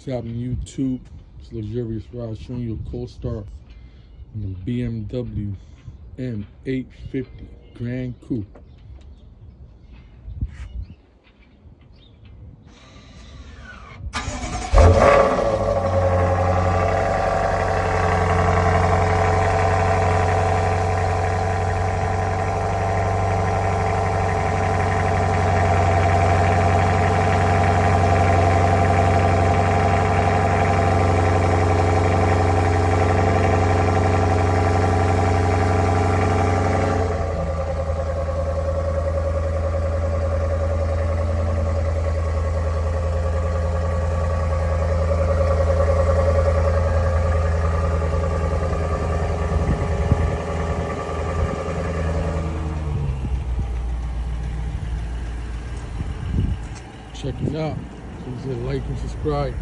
What's happening, YouTube? It's Luxurious Ride showing you a cold start on the BMW M850 Grand Coupe. Check it out. Please hit like and subscribe.